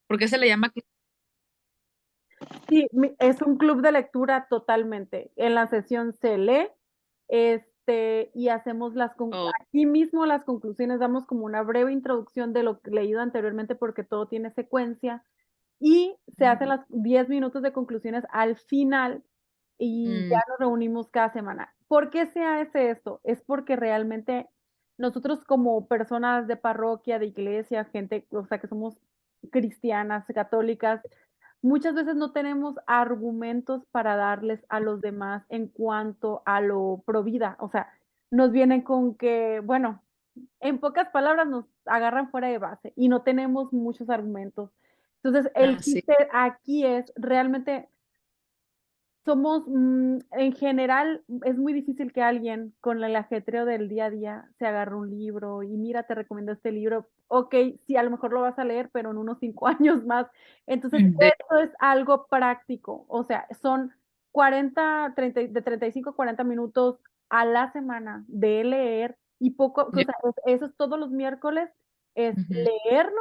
¿Por qué se le llama? Sí, es un club de lectura totalmente. En la sesión se lee, y hacemos Oh, aquí mismo las conclusiones, damos como una breve introducción de lo leído anteriormente porque todo tiene secuencia y se hacen las 10 minutos de conclusiones al final y ya mm, nos reunimos cada semana. ¿Por qué se hace esto? Es porque realmente nosotros como personas de parroquia, de iglesia, gente, o sea, que somos cristianas, católicas, muchas veces no tenemos argumentos para darles a los demás en cuanto a lo pro vida. O sea, nos vienen con que, bueno, en pocas palabras nos agarran fuera de base y no tenemos muchos argumentos. Entonces, el sí. chiste aquí es realmente somos, en general, es muy difícil que alguien con el ajetreo del día a día se agarre un libro y mira, te recomiendo este libro. Ok, sí, a lo mejor lo vas a leer, pero en unos 5 años más. Entonces, De esto es algo práctico. O sea, son 40, 30, de 35 a 40 minutos a la semana de leer y poco, o ya, sea, eso es todos los miércoles, es ujú, leerlo,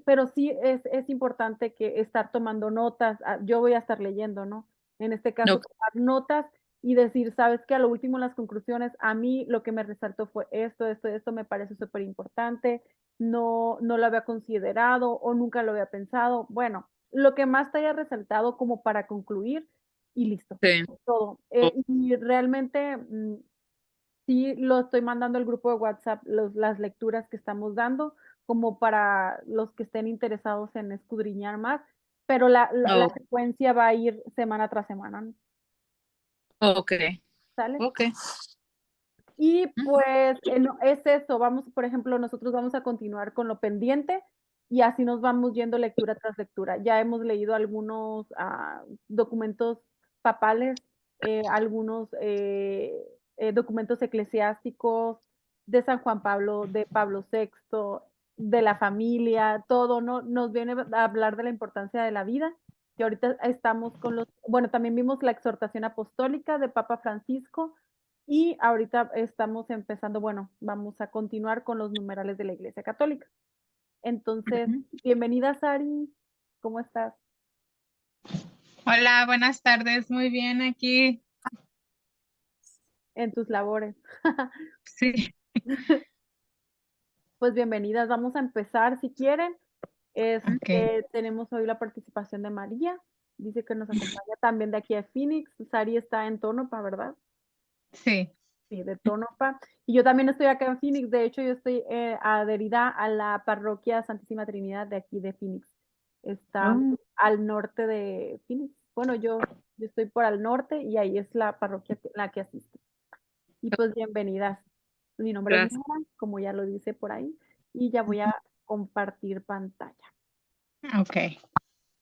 pero sí es importante que estar tomando notas. Yo voy a estar leyendo, ¿no? En este caso, ok, tomar notas y decir, sabes que a lo último en las conclusiones, a mí lo que me resaltó fue esto me parece súper importante, no lo había considerado o nunca lo había pensado. Bueno, lo que más te haya resaltado como para concluir y listo, sí, todo. oh, Y realmente sí lo estoy mandando al grupo de WhatsApp, las lecturas que estamos dando, como para los que estén interesados en escudriñar más, pero la oh, secuencia va a ir semana tras semana, ¿no? ok, ¿Sale? ok. Y Ujú, pues no, es eso, vamos, por ejemplo, nosotros vamos a continuar con lo pendiente y así nos vamos yendo lectura tras lectura. Ya hemos leído algunos documentos papales, algunos documentos eclesiásticos de San Juan Pablo, de Pablo VI, de la familia, todo, ¿no? Nos viene a hablar de la importancia de la vida. Y ahorita estamos con bueno, también vimos la exhortación apostólica de Papa Francisco y ahorita estamos empezando, bueno, vamos a continuar con los numerales de la Iglesia Católica. Entonces, ujú. bienvenida, Sari. ¿Cómo estás Hola, buenas tardes. Muy bien aquí. en tus labores? Sí, Pues bienvenidas. Vamos a empezar si quieren. ok. Tenemos hoy la participación de María. Dice que nos acompaña también de aquí a Phoenix. Sari está en Tonopah, ¿verdad? Sí. Sí, de Tonopah. Y yo también estoy acá en Phoenix. De hecho, yo estoy adherida a la parroquia Santísima Trinidad de aquí de Phoenix. Está Oh, al norte de Phoenix. Bueno, yo estoy por al norte y ahí es la parroquia la que asisto. Y pues bienvenidas. Mi nombre es Gracias. Nora, como ya lo dice por ahí, y ya voy a compartir pantalla. ok.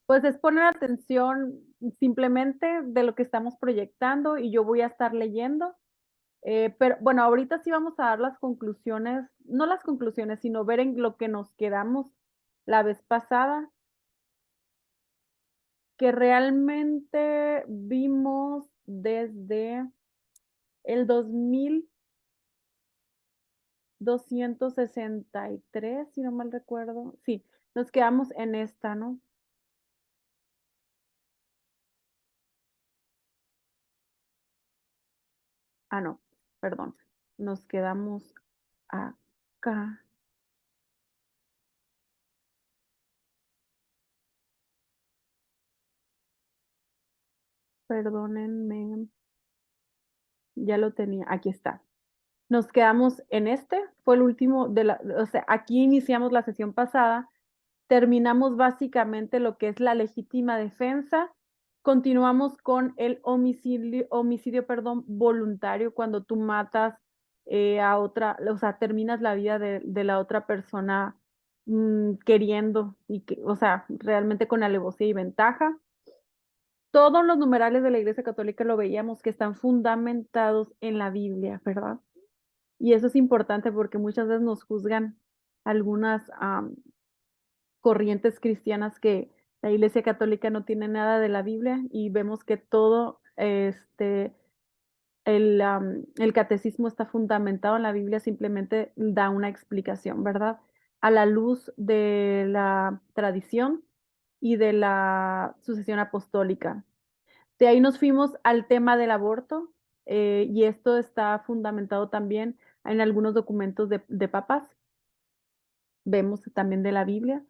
Pues es poner atención simplemente de lo que estamos proyectando y yo voy a estar leyendo. Pero bueno, ahorita sí vamos a dar las conclusiones, no las conclusiones, sino ver en lo que nos quedamos la vez pasada, que realmente vimos desde el 2263, si no mal recuerdo. Sí, nos quedamos en esta, ¿no? Ah, no, perdón. Nos quedamos acá. Perdónenme, ya lo tenía. Aquí está. Nos quedamos en fue el último o sea, aquí iniciamos la sesión pasada, terminamos básicamente lo que es la legítima defensa, continuamos con el homicidio, perdón, voluntario, cuando tú matas a otra, o sea, terminas la vida de la otra persona queriendo, o sea, realmente con alevosía y ventaja. Todos los numerales de la Iglesia Católica lo veíamos que están fundamentados en la Biblia, ¿verdad? Y eso es importante porque muchas veces nos juzgan algunas corrientes cristianas que la Iglesia Católica no tiene nada de la Biblia y vemos que todo el catecismo está fundamentado en la Biblia, simplemente da una explicación, ¿verdad? A la luz de la tradición. y de la sucesión apostólica. De ahí nos fuimos al tema del aborto, y esto está fundamentado también en algunos documentos de papas. Vemos también de la Biblia.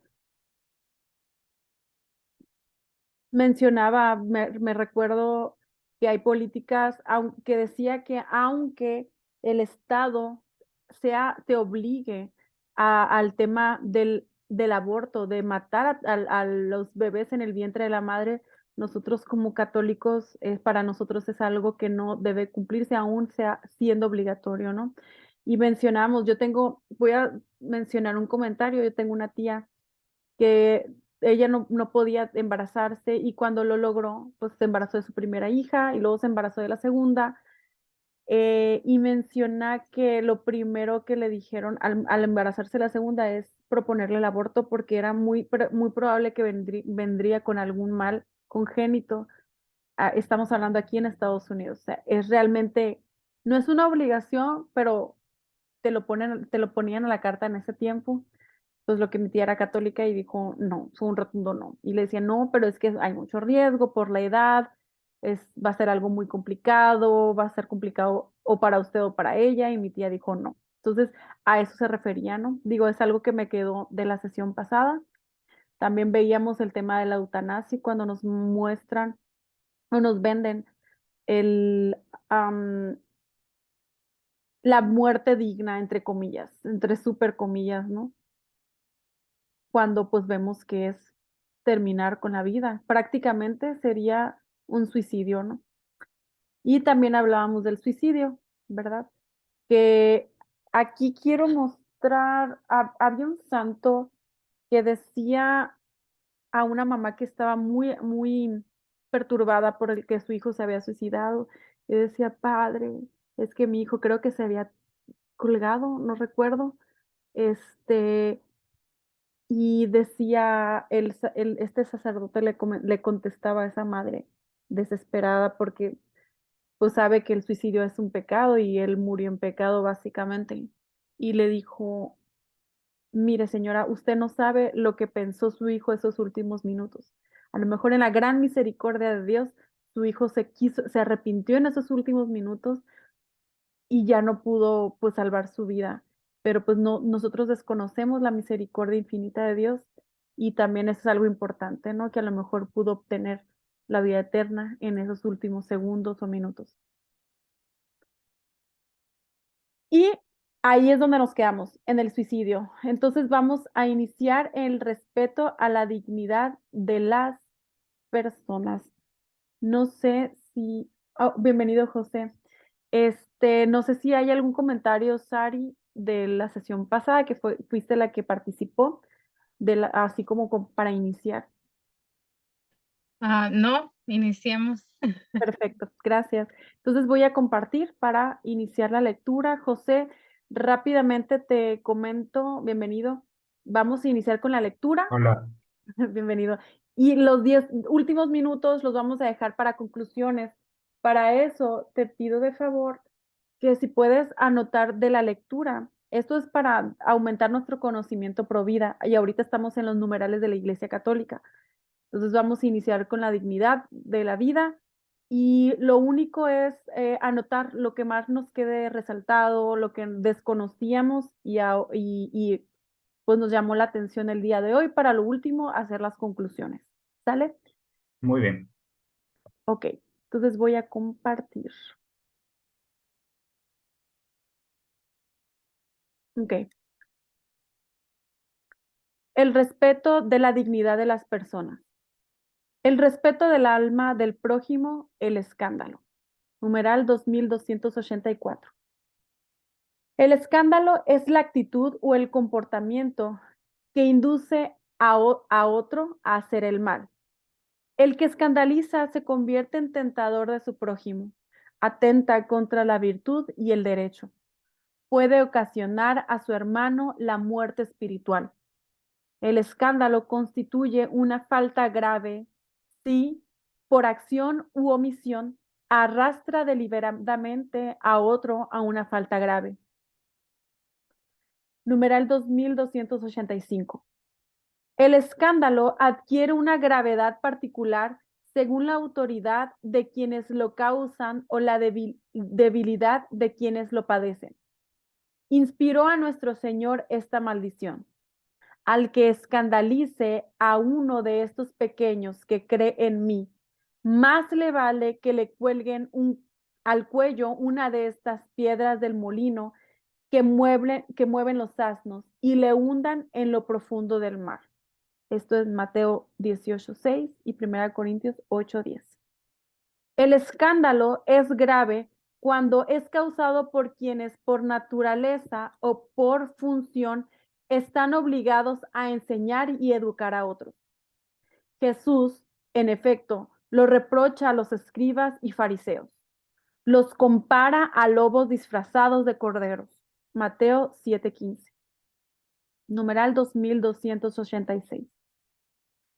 Mencionaba, me recuerdo que hay políticas que decía que aunque el Estado te obligue al tema del aborto, de matar a los bebés en el vientre de la madre, nosotros como católicos, para nosotros es algo que no debe cumplirse aún sea siendo obligatorio, ¿no? Y mencionamos, voy a mencionar un comentario, yo tengo una tía que ella no podía embarazarse y cuando lo logró, pues se embarazó de su primera hija y luego se embarazó de la segunda. Y menciona que lo primero que le dijeron al embarazarse la segunda es proponerle el aborto porque era muy probable que vendría con algún mal congénito. Estamos hablando aquí en Estados Unidos. O sea, es realmente, no es una obligación, pero te lo ponían a la carta en ese tiempo. Pues lo que mi tía era católica y dijo no, fue un rotundo no. Y le decía, no, pero es que hay mucho riesgo por la edad, va a ser algo muy complicado, va a ser complicado o para usted o para ella. Y mi tía dijo no. Entonces, a eso se refería, ¿no? Digo, es algo que me quedó de la sesión pasada. También veíamos el tema de la eutanasia cuando nos muestran o nos venden el, la muerte digna, entre comillas, entre super comillas, ¿no? Cuando pues vemos que es terminar con la vida. Prácticamente sería un suicidio, ¿no? Y también hablábamos del suicidio, ¿verdad? Que aquí quiero mostrar, había un santo que decía a una mamá que estaba muy perturbada por el que su hijo se había suicidado, y decía, padre, es que mi hijo creo que se había colgado, no recuerdo, este, y decía, este sacerdote le contestaba a esa madre desesperada porque pues sabe que el suicidio es un pecado y él murió en pecado básicamente. Y le dijo, mire señora, usted no sabe lo que pensó su hijo esos últimos minutos. A lo mejor en la gran misericordia de Dios, su hijo se arrepintió en esos últimos minutos y ya no pudo pues salvar su vida. Pero pues no, nosotros desconocemos la misericordia infinita de Dios y también eso es algo importante, ¿no? Que a lo mejor pudo obtener la vida eterna en esos últimos segundos o minutos. Y ahí es donde nos quedamos, en el suicidio. Entonces vamos a iniciar el respeto a la dignidad de las personas. No sé si, bienvenido José. No sé si hay algún comentario, Sari, de la sesión pasada, que fuiste la que participó, así como para iniciar. No, iniciemos. Perfecto, gracias. Entonces voy a compartir para iniciar la lectura. José, rápidamente te comento, bienvenido. Vamos a iniciar con la lectura. Hola. Bienvenido. Y los 10 últimos minutos los vamos a dejar para conclusiones. Para eso te pido de favor que si puedes anotar de la lectura. Esto es para aumentar nuestro conocimiento pro vida y ahorita estamos en los numerales de la Iglesia Católica. Entonces vamos a iniciar con la dignidad de la vida y lo único es anotar lo que más nos quede resaltado, lo que desconocíamos y pues nos llamó la atención el día de hoy para lo último hacer las conclusiones. ¿Sale? Muy bien. Ok, entonces voy a compartir. Ok. El respeto de la dignidad de las personas. El respeto del alma del prójimo, el escándalo. Numeral 2284. El escándalo es la actitud o el comportamiento que induce a otro a hacer el mal. El que escandaliza se convierte en tentador de su prójimo, atenta contra la virtud y el derecho. Puede ocasionar a su hermano la muerte espiritual. El escándalo constituye una falta grave si, por acción u omisión, arrastra deliberadamente a otro a una falta grave. Numeral 2285. El escándalo adquiere una gravedad particular según la autoridad de quienes lo causan o la debilidad de quienes lo padecen. Inspiró a nuestro Señor esta maldición. Al que escandalice a uno de estos pequeños que cree en mí, más le vale que le cuelguen al cuello una de estas piedras del molino que mueven los asnos y le hundan en lo profundo del mar. Esto es Mateo 18:6 y 1 Corintios 8:10. El escándalo es grave cuando es causado por quienes por naturaleza o por función están obligados a enseñar y educar a otros. Jesús, en efecto, lo reprocha a los escribas y fariseos. Los compara a lobos disfrazados de corderos. Mateo 7:15. Numeral 2286.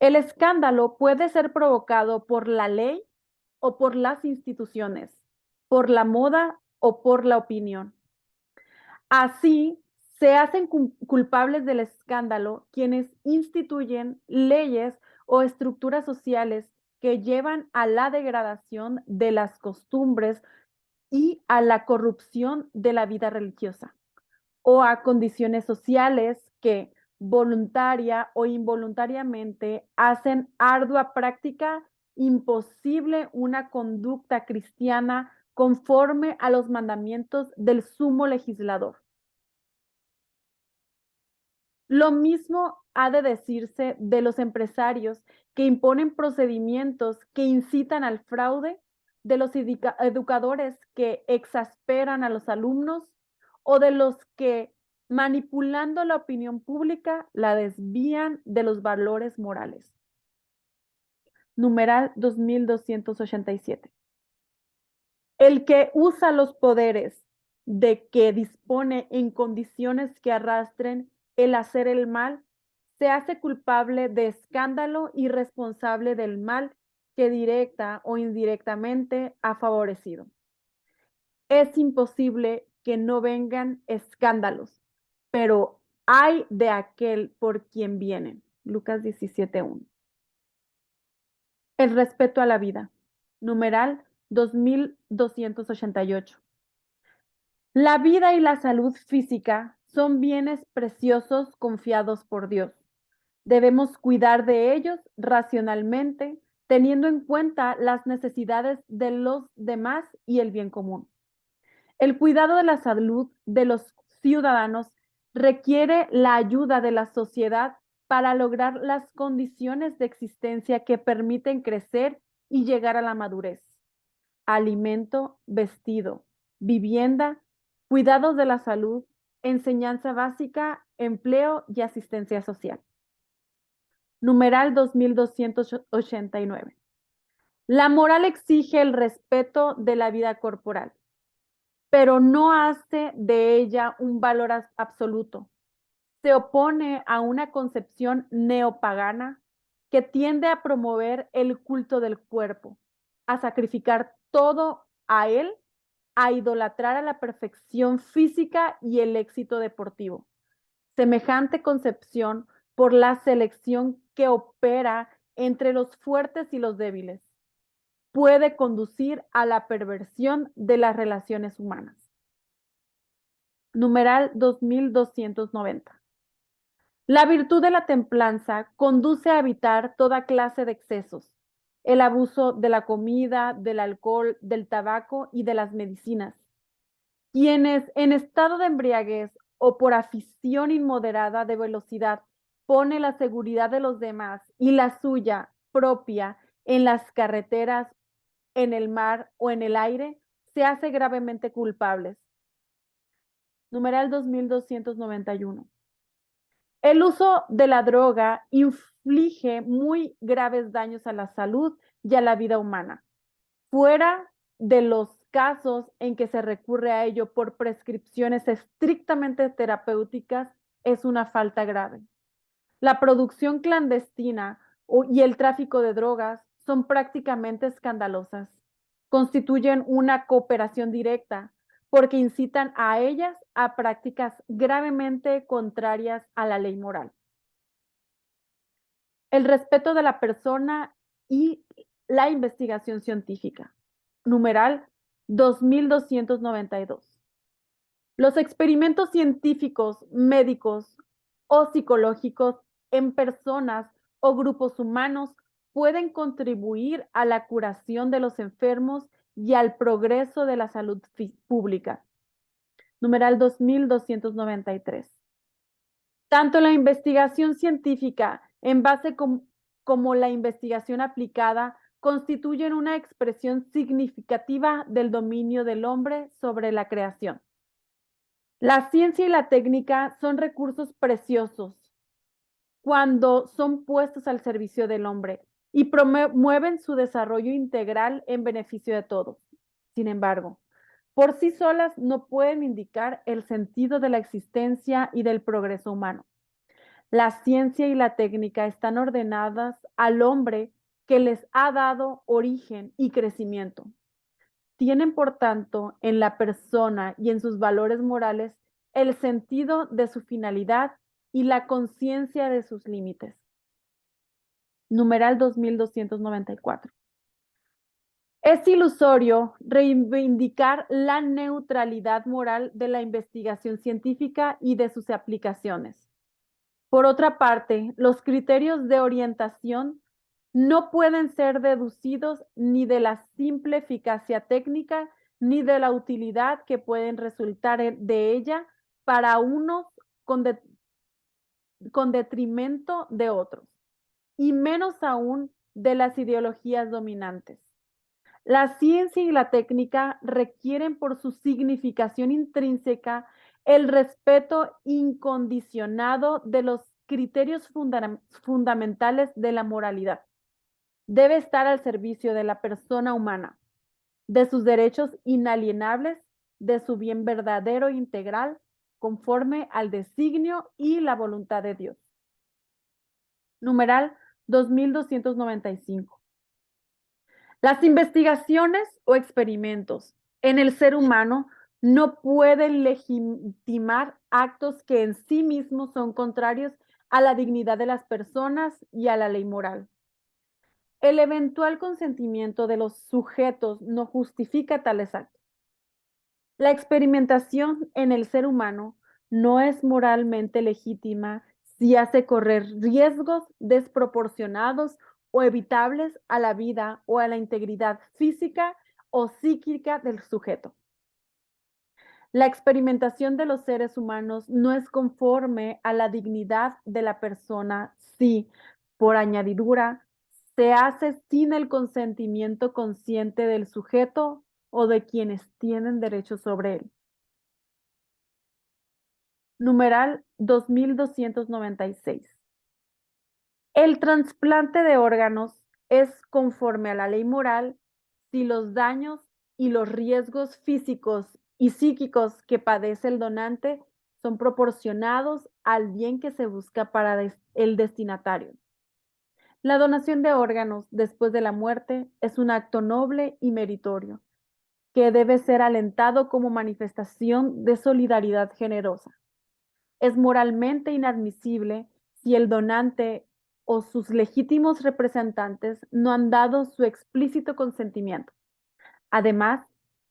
El escándalo puede ser provocado por la ley o por las instituciones, por la moda o por la opinión. Así, se hacen culpables del escándalo quienes instituyen leyes o estructuras sociales que llevan a la degradación de las costumbres y a la corrupción de la vida religiosa, o a condiciones sociales que voluntaria o involuntariamente hacen ardua práctica imposible una conducta cristiana conforme a los mandamientos del sumo legislador. Lo mismo ha de decirse de los empresarios que imponen procedimientos que incitan al fraude, de los educadores que exasperan a los alumnos o de los que, manipulando la opinión pública, la desvían de los valores morales. Numeral 2287. El que usa los poderes de que dispone en condiciones que arrastren el hacer el mal, se hace culpable de escándalo y responsable del mal que directa o indirectamente ha favorecido. Es imposible que no vengan escándalos, pero hay de aquel por quien vienen. Lucas 17:1. El respeto a la vida. Numeral 2288. La vida y la salud física son bienes preciosos confiados por Dios. Debemos cuidar de ellos racionalmente, teniendo en cuenta las necesidades de los demás y el bien común. El cuidado de la salud de los ciudadanos requiere la ayuda de la sociedad para lograr las condiciones de existencia que permiten crecer y llegar a la madurez. Alimento, vestido, vivienda, cuidados de la salud, enseñanza básica, empleo y asistencia social. Numeral 2289. La moral exige el respeto de la vida corporal, pero no hace de ella un valor absoluto. Se opone a una concepción neopagana que tiende a promover el culto del cuerpo, a sacrificar todo a él, a idolatrar a la perfección física y el éxito deportivo. Semejante concepción por la selección que opera entre los fuertes y los débiles puede conducir a la perversión de las relaciones humanas. Numeral 2290. La virtud de la templanza conduce a evitar toda clase de excesos, el abuso de la comida, del alcohol, del tabaco y de las medicinas. Quienes en estado de embriaguez o por afición inmoderada de velocidad pone la seguridad de los demás y la suya propia en las carreteras, en el mar o en el aire, se hace gravemente culpables. Numeral 2291. El uso de la droga inflige muy graves daños a la salud y a la vida humana. Fuera de los casos en que se recurre a ello por prescripciones estrictamente terapéuticas, es una falta grave. La producción clandestina y el tráfico de drogas son prácticamente escandalosas. Constituyen una cooperación directa porque incitan a ellas a prácticas gravemente contrarias a la ley moral. El respeto de la persona y la investigación científica. Numeral 2292. Los experimentos científicos, médicos o psicológicos en personas o grupos humanos pueden contribuir a la curación de los enfermos y al progreso de la salud pública. Numeral 2293. Tanto la investigación científica en base como la investigación aplicada constituyen una expresión significativa del dominio del hombre sobre la creación. La ciencia y la técnica son recursos preciosos cuando son puestos al servicio del hombre y promueven su desarrollo integral en beneficio de todos. Sin embargo, por sí solas no pueden indicar el sentido de la existencia y del progreso humano. La ciencia y la técnica están ordenadas al hombre que les ha dado origen y crecimiento. Tienen, por tanto, en la persona y en sus valores morales el sentido de su finalidad y la conciencia de sus límites. Numeral 2294. Es ilusorio reivindicar la neutralidad moral de la investigación científica y de sus aplicaciones. Por otra parte, los criterios de orientación no pueden ser deducidos ni de la simple eficacia técnica ni de la utilidad que pueden resultar de ella para unos con detrimento de otros, y menos aún de las ideologías dominantes. La ciencia y la técnica requieren por su significación intrínseca el respeto incondicionado de los criterios fundamentales de la moralidad. Debe estar al servicio de la persona humana, de sus derechos inalienables, de su bien verdadero e integral, conforme al designio y la voluntad de Dios. Numeral 2295. Las investigaciones o experimentos en el ser humano no pueden legitimar actos que en sí mismos son contrarios a la dignidad de las personas y a la ley moral. El eventual consentimiento de los sujetos no justifica tales actos. La experimentación en el ser humano no es moralmente legítima si hace correr riesgos desproporcionados o evitables a la vida o a la integridad física o psíquica del sujeto. La experimentación de los seres humanos no es conforme a la dignidad de la persona si, por añadidura, se hace sin el consentimiento consciente del sujeto o de quienes tienen derecho sobre él. Numeral 2296. El trasplante de órganos es conforme a la ley moral si los daños y los riesgos físicos y psíquicos que padece el donante son proporcionados al bien que se busca para el destinatario. La donación de órganos después de la muerte es un acto noble y meritorio que debe ser alentado como manifestación de solidaridad generosa. Es moralmente inadmisible si el donante o sus legítimos representantes no han dado su explícito consentimiento. Además,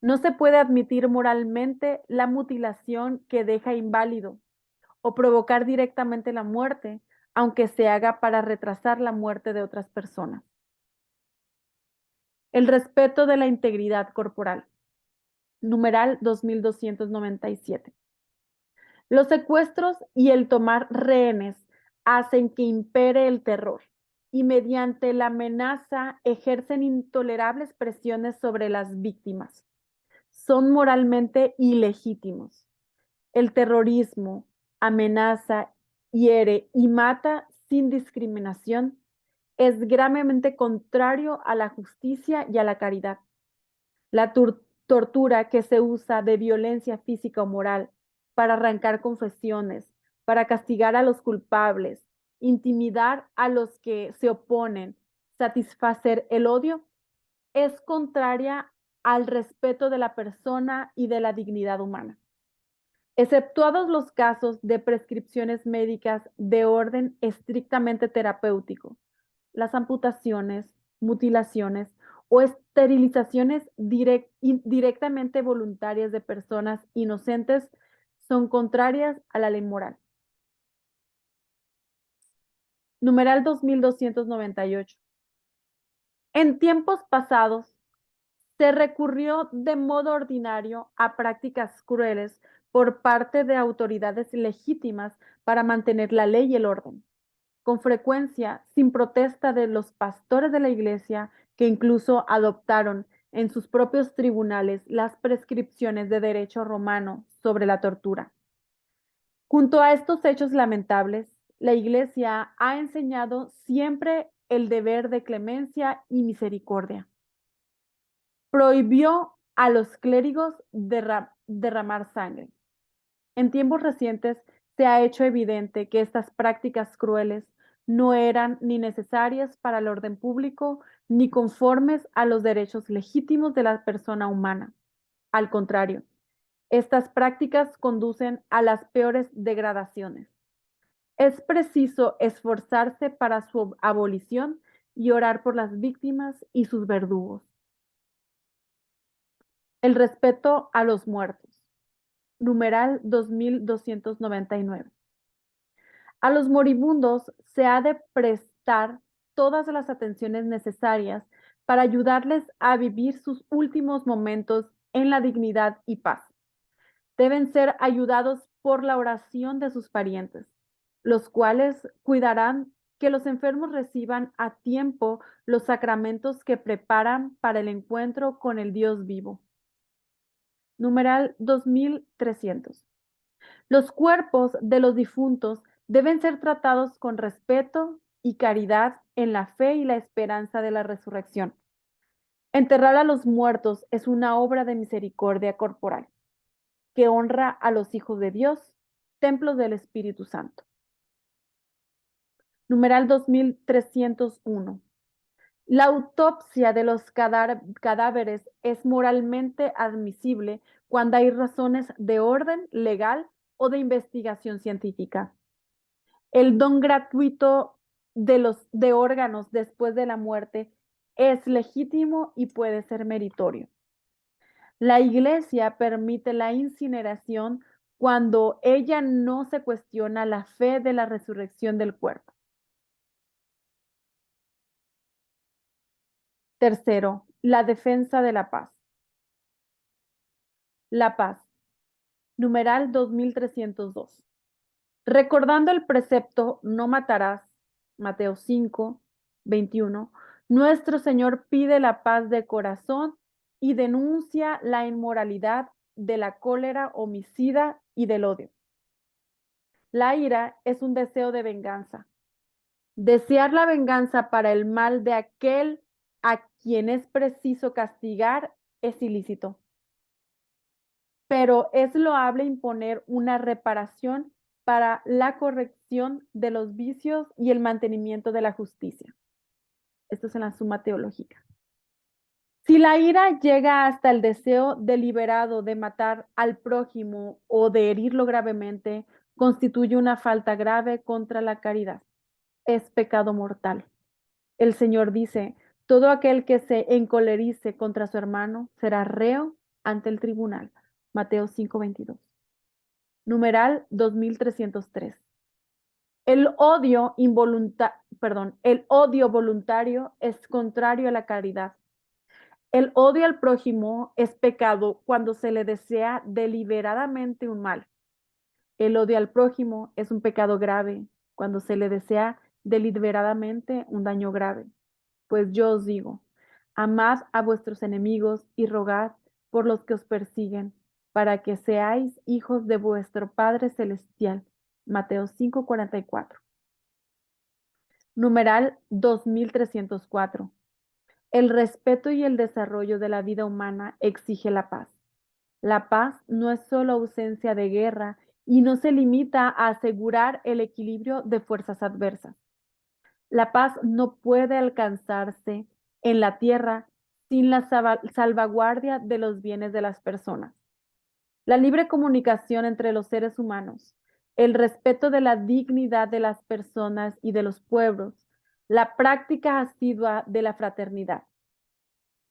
no se puede admitir moralmente la mutilación que deja inválido o provocar directamente la muerte, aunque se haga para retrasar la muerte de otras personas. El respeto de la integridad corporal. Numeral 2297. Los secuestros y el tomar rehenes hacen que impere el terror y mediante la amenaza ejercen intolerables presiones sobre las víctimas. Son moralmente ilegítimos. El terrorismo amenaza, hiere y mata sin discriminación. Es gravemente contrario a la justicia y a la caridad. La tortura que se usa de violencia física o moral para arrancar confesiones, para castigar a los culpables, intimidar a los que se oponen, satisfacer el odio, es contraria al respeto de la persona y de la dignidad humana. Exceptuados los casos de prescripciones médicas de orden estrictamente terapéutico, las amputaciones, mutilaciones o esterilizaciones directamente voluntarias de personas inocentes son contrarias a la ley moral. Numeral 2298. En tiempos pasados, se recurrió de modo ordinario a prácticas crueles por parte de autoridades legítimas para mantener la ley y el orden, con frecuencia sin protesta de los pastores de la Iglesia, que incluso adoptaron en sus propios tribunales las prescripciones de derecho romano sobre la tortura. Junto a estos hechos lamentables, la Iglesia ha enseñado siempre el deber de clemencia y misericordia. Prohibió a los clérigos derramar sangre. En tiempos recientes se ha hecho evidente que estas prácticas crueles no eran ni necesarias para el orden público ni conformes a los derechos legítimos de la persona humana. Al contrario, estas prácticas conducen a las peores degradaciones. Es preciso esforzarse para su abolición y orar por las víctimas y sus verdugos. El respeto a los muertos. Numeral 2299. A los moribundos se ha de prestar todas las atenciones necesarias para ayudarles a vivir sus últimos momentos en la dignidad y paz. Deben ser ayudados por la oración de sus parientes, los cuales cuidarán que los enfermos reciban a tiempo los sacramentos que preparan para el encuentro con el Dios vivo. Numeral 2300. Los cuerpos de los difuntos deben ser tratados con respeto y caridad en la fe y la esperanza de la resurrección. Enterrar a los muertos es una obra de misericordia corporal que honra a los hijos de Dios, templos del Espíritu Santo. Numeral 2301. La autopsia de los cadáveres es moralmente admisible cuando hay razones de orden legal o de investigación científica. El don gratuito de órganos después de la muerte es legítimo y puede ser meritorio. La Iglesia permite la incineración cuando ella no se cuestiona la fe de la resurrección del cuerpo. Tercero, la defensa de la paz. La paz. Numeral 2302. Recordando el precepto no matarás, Mateo 5, 21, nuestro Señor pide la paz de corazón y denuncia la inmoralidad de la cólera homicida y del odio. La ira es un deseo de venganza. Desear la venganza para el mal de aquel a quien es preciso castigar es ilícito. Pero es loable imponer una reparación para la corrección de los vicios y el mantenimiento de la justicia. Esto es en la Suma Teológica. Si la ira llega hasta el deseo deliberado de matar al prójimo o de herirlo gravemente, constituye una falta grave contra la caridad. Es pecado mortal. El Señor dice, todo aquel que se encolerice contra su hermano será reo ante el tribunal. Mateo 5:22. Numeral 2303. El odio voluntario es contrario a la caridad. El odio al prójimo es pecado cuando se le desea deliberadamente un mal. El odio al prójimo es un pecado grave cuando se le desea deliberadamente un daño grave. Pues yo os digo, amad a vuestros enemigos y rogad por los que os persiguen, para que seáis hijos de vuestro Padre Celestial. Mateo 5:44. Numeral 2304. El respeto y el desarrollo de la vida humana exige la paz. La paz no es solo ausencia de guerra y no se limita a asegurar el equilibrio de fuerzas adversas. La paz no puede alcanzarse en la tierra sin la salvaguardia de los bienes de las personas. La libre comunicación entre los seres humanos, el respeto de la dignidad de las personas y de los pueblos, la práctica asidua de la fraternidad.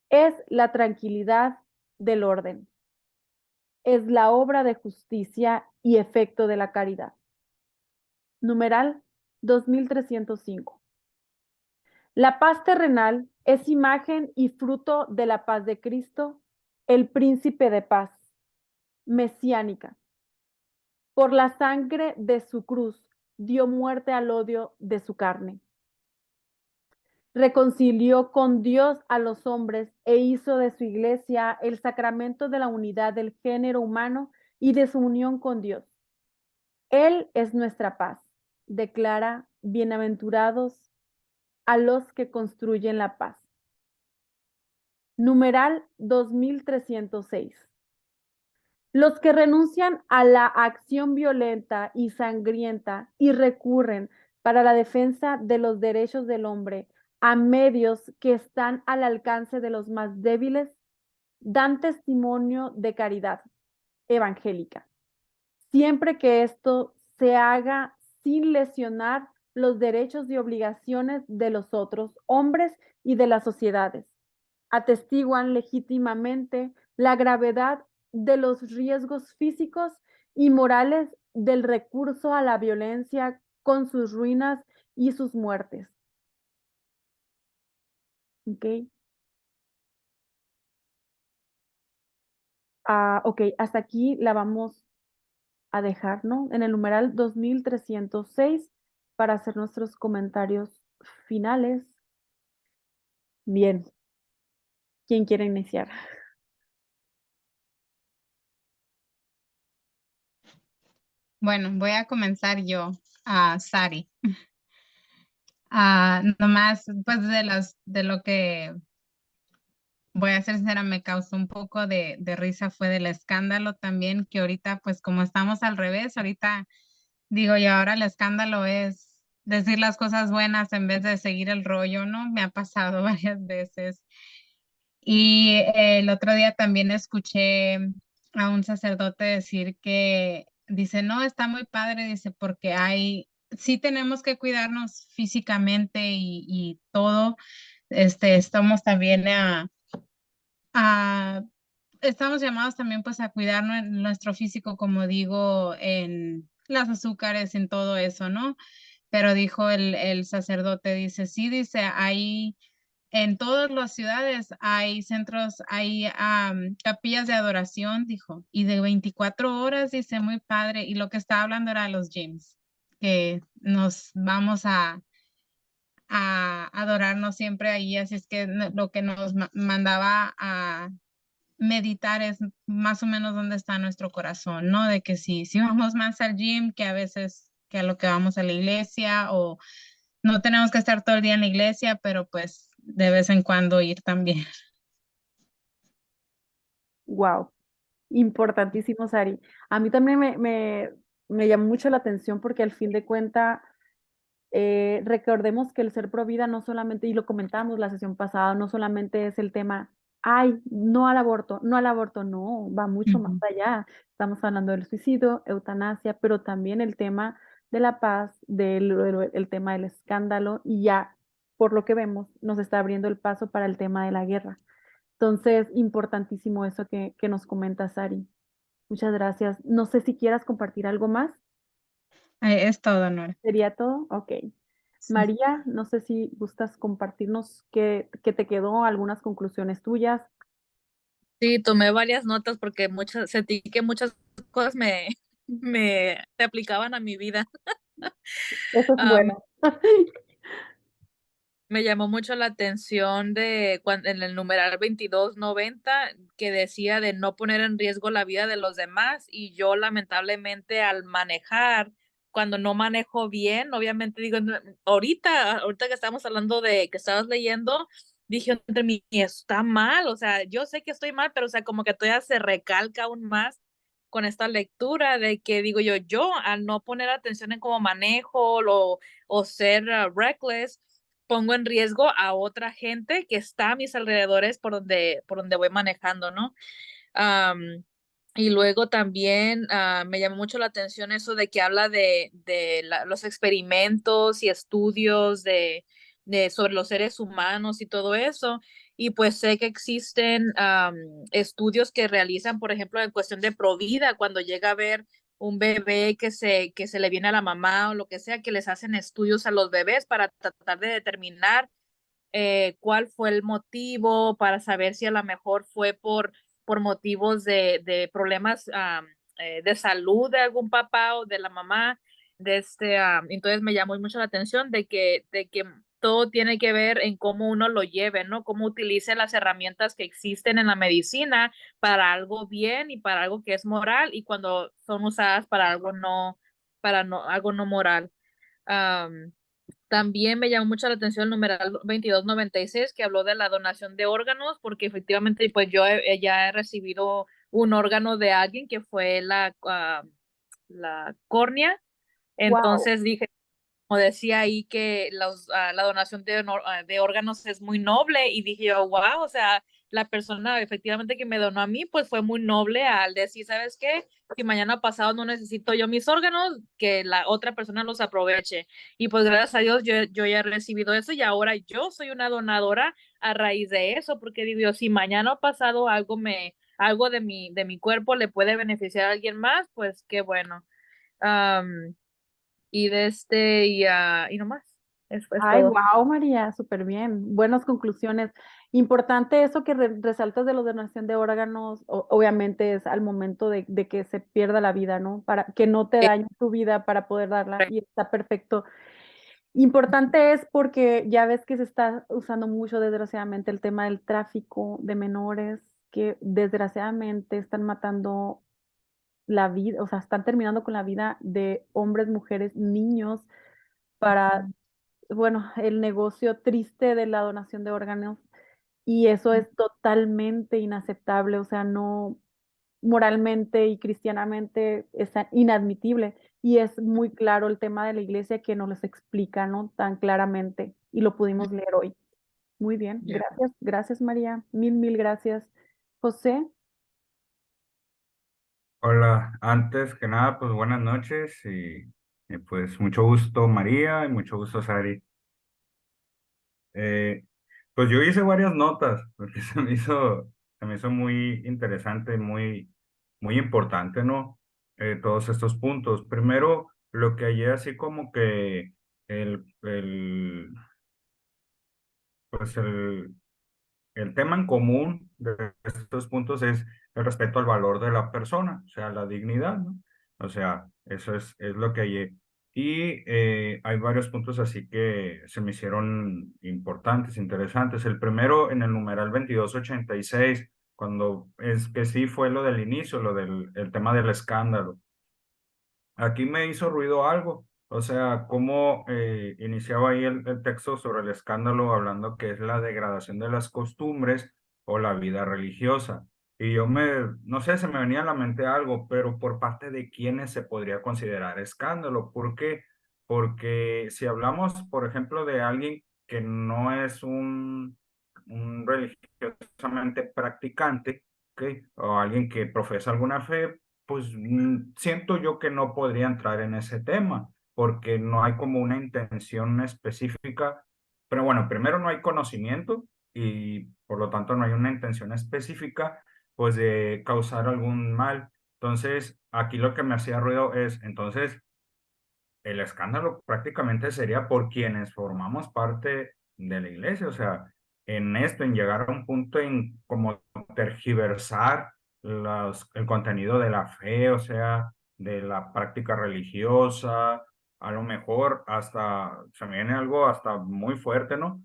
Es la tranquilidad del orden. Es la obra de justicia y efecto de la caridad. Numeral 2305. La paz terrenal es imagen y fruto de la paz de Cristo, el príncipe de paz, mesiánica. Por la sangre de su cruz dio muerte al odio de su carne. Reconcilió con Dios a los hombres e hizo de su iglesia el sacramento de la unidad del género humano y de su unión con Dios. Él es nuestra paz. Declara, bienaventurados a los que construyen la paz. Numeral 2306. Los que renuncian a la acción violenta y sangrienta y recurren para la defensa de los derechos del hombre a medios que están al alcance de los más débiles, dan testimonio de caridad evangélica, siempre que esto se haga sin lesionar los derechos y obligaciones de los otros hombres y de las sociedades. Atestiguan legítimamente la gravedad de los riesgos físicos y morales del recurso a la violencia con sus ruinas y sus muertes. ¿Ok? Ok, hasta aquí la vamos a dejar, ¿no? En el numeral 2306 para hacer nuestros comentarios finales. Bien, ¿quién quiere iniciar? Bueno, voy a comenzar yo, Sari. Nomás, pues de lo que voy a ser sincera, me causó un poco de risa fue del escándalo también, que ahorita, pues como estamos al revés, ahorita digo yo, ahora el escándalo es decir las cosas buenas en vez de seguir el rollo, ¿no? Me ha pasado varias veces. Y el otro día también escuché a un sacerdote decir que dice, no, está muy padre, dice, porque sí tenemos que cuidarnos físicamente y todo. Estamos también a- estamos llamados también pues a cuidar nuestro físico, como digo, en las azúcares, en todo eso, ¿no? Pero dijo el sacerdote, dice, sí, dice, hay en todas las ciudades hay centros, hay capillas de adoración, dijo, y de 24 horas, dice, muy padre. Y lo que estaba hablando era los gyms, que nos vamos a adorarnos siempre ahí. Así es que lo que nos mandaba a meditar es más o menos dónde está nuestro corazón, ¿no? De que si vamos más al gym que a veces que a lo que vamos a la iglesia o no tenemos que estar todo el día en la iglesia, pero pues de vez en cuando ir también. Wow, importantísimo, Sari. A mí también me llamó mucho la atención porque al fin de cuentas, recordemos que el ser pro vida no solamente, y lo comentamos la sesión pasada, no solamente es el tema, ay, no al aborto, no al aborto, no, va mucho más Ujú. allá. Estamos hablando del suicidio, eutanasia, pero también el tema de la paz, el tema del escándalo, y ya, por lo que vemos, nos está abriendo el paso para el tema de la guerra. Entonces, importantísimo eso que nos comenta Sari. Muchas gracias. No sé si quieras compartir algo más. Es todo, Nora. ¿Sería todo? Ok. Sí. María, no sé si gustas compartirnos qué te quedó, algunas conclusiones tuyas. Sí, tomé varias notas porque sentí que muchas cosas me se aplicaban a mi vida. Eso es Am, bueno. Me llamó mucho la atención de cuando en el numeral 2290 que decía de no poner en riesgo la vida de los demás y yo lamentablemente al manejar, cuando no manejo bien, obviamente digo, ahorita que estamos hablando de que estabas leyendo, dije entre mí, está mal, o sea, yo sé que estoy mal, pero o sea, como que todavía se recalca aún más con esta lectura de que digo yo al no poner atención en cómo manejo o ser reckless, pongo en riesgo a otra gente que está a mis alrededores por donde voy manejando, ¿no? Um, y luego también me llamó mucho la atención eso de que habla de los experimentos y estudios sobre los seres humanos y todo eso. Y pues sé que existen estudios que realizan, por ejemplo, en cuestión de provida, cuando llega a ver un bebé que se le viene a la mamá o lo que sea, que les hacen estudios a los bebés para tratar de determinar cuál fue el motivo, para saber si a lo mejor fue por motivos de problemas de salud de algún papá o de la mamá. Entonces me llamó mucho la atención de que todo tiene que ver en cómo uno lo lleve, ¿no? Cómo utilice las herramientas que existen en la medicina para algo bien y para algo que es moral, y cuando son usadas para no, algo no moral. Um, También me llamó mucho la atención el numeral 2296 que habló de la donación de órganos, porque efectivamente pues ya he recibido un órgano de alguien que fue la córnea. Wow. Entonces dije, como decía ahí, que la donación de órganos es muy noble, y dije yo, wow, o sea, la persona efectivamente que me donó a mí, pues fue muy noble al decir, ¿sabes qué? Si mañana pasado no necesito yo mis órganos, que la otra persona los aproveche. Y pues gracias a Dios yo ya he recibido eso, y ahora yo soy una donadora a raíz de eso, porque digo yo, si mañana pasado algo de mi cuerpo le puede beneficiar a alguien más, pues qué bueno. Um, y no más. Es Ay, todo. wow, María, súper bien. Buenas conclusiones. Importante eso que resaltas de la donación de órganos, obviamente es al momento de que se pierda la vida, ¿no? Para que no te dañe tu vida para poder darla, y está perfecto. Importante es porque ya ves que se está usando mucho, desgraciadamente, el tema del tráfico de menores, que desgraciadamente están matando la vida, o sea, están terminando con la vida de hombres, mujeres, niños, para, bueno, el negocio triste de la donación de órganos, y eso es totalmente inaceptable, o sea, no moralmente y cristianamente es inadmitible, y es muy claro el tema de la iglesia que nos los explica, ¿no? Tan claramente, y lo pudimos leer hoy. Muy bien, Ya. gracias, gracias María, mil gracias. José, Hola, antes que nada, pues buenas noches y, pues mucho gusto María y mucho gusto Sari. Eh, pues yo hice varias notas porque se me hizo muy interesante, muy importante, ¿no? Todos estos puntos. Primero, lo que hallé así como que el, el, pues el tema en común de estos puntos es el respeto al valor de la persona, o sea, la dignidad, ¿no? O sea, eso es lo que hay. Y hay varios puntos así que se me hicieron importantes, interesantes. El primero en el numeral 2286, cuando es que sí fue lo del inicio, lo del el tema del escándalo. Aquí me hizo ruido algo, o sea, cómo iniciaba ahí el texto sobre el escándalo hablando que es la degradación de las costumbres o la vida religiosa. Y no sé, se me venía a la mente algo, pero por parte de quiénes se podría considerar escándalo. ¿Por qué? Porque si hablamos, por ejemplo, de alguien que no es un religiosamente practicante, ¿ok? O alguien que profesa alguna fe, pues siento yo que no podría entrar en ese tema, porque no hay como una intención específica. Pero bueno, primero no hay conocimiento y por lo tanto no hay una intención específica, pues de causar algún mal. Entonces, aquí lo que me hacía ruido es, entonces, el escándalo prácticamente sería por quienes formamos parte de la iglesia, o sea, en esto, en llegar a un punto en como tergiversar el contenido de la fe, o sea, de la práctica religiosa, a lo mejor hasta, se me viene algo hasta muy fuerte, ¿no?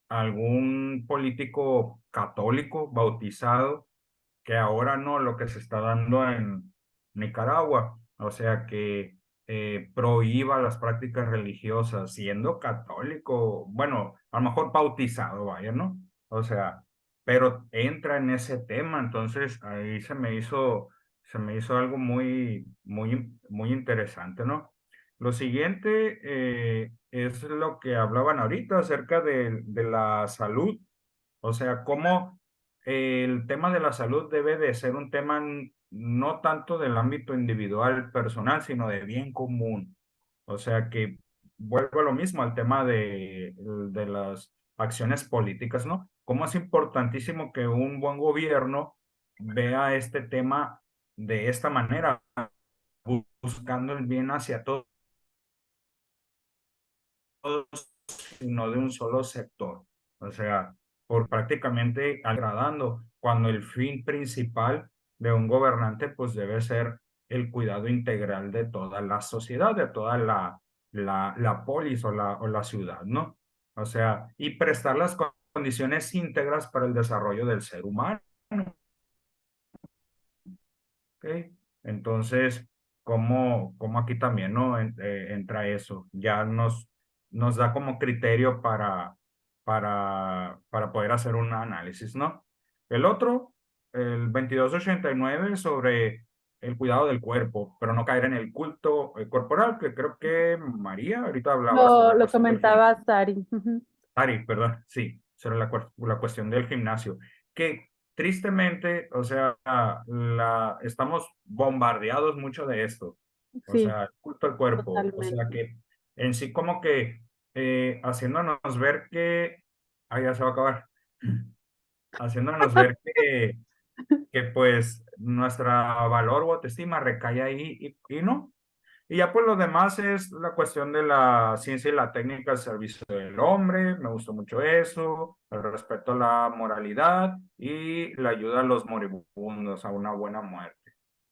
Algún político católico bautizado que ahora no, lo que se está dando en Nicaragua, o sea, que prohíba las prácticas religiosas siendo católico, bueno, a lo mejor bautizado, vaya, ¿no? O sea, pero entra en ese tema, entonces ahí se me hizo algo muy interesante, ¿no? Lo siguiente es lo que hablaban ahorita acerca de la salud, o sea, cómo el tema de la salud debe de ser un tema no tanto del ámbito individual, personal, sino de bien común. O sea, que vuelvo a lo mismo, al tema de las acciones políticas, ¿no? Cómo es importantísimo que un buen gobierno vea este tema de esta manera, buscando el bien hacia todos y no de un solo sector. O sea, por prácticamente agradando, cuando el fin principal de un gobernante pues debe ser el cuidado integral de toda la sociedad, de toda la polis o la ciudad, ¿no? O sea, y prestar las condiciones íntegras para el desarrollo del ser humano. ¿Ok? Entonces, ¿cómo aquí también, ¿no? Entra eso. Ya nos da como criterio para poder hacer un análisis, ¿no? El otro, el 2289 sobre el cuidado del cuerpo, pero no caer en el culto corporal, que creo que María ahorita hablaba sobre la Lo cuestión del gimnasio. comentaba Sari. Ujú. Ari, perdón, sí, sobre la cuestión del gimnasio, que tristemente, o sea, estamos bombardeados mucho de esto, o Sí, sea, el culto al cuerpo, o sea, totalmente. que en sí como que haciéndonos ver que, ya se va a acabar, haciéndonos ver que pues nuestra valor o autoestima recae ahí y no. Y ya pues lo demás es la cuestión de la ciencia y la técnica al servicio del hombre, me gustó mucho eso, el respeto a la moralidad y la ayuda a los moribundos a una buena muerte.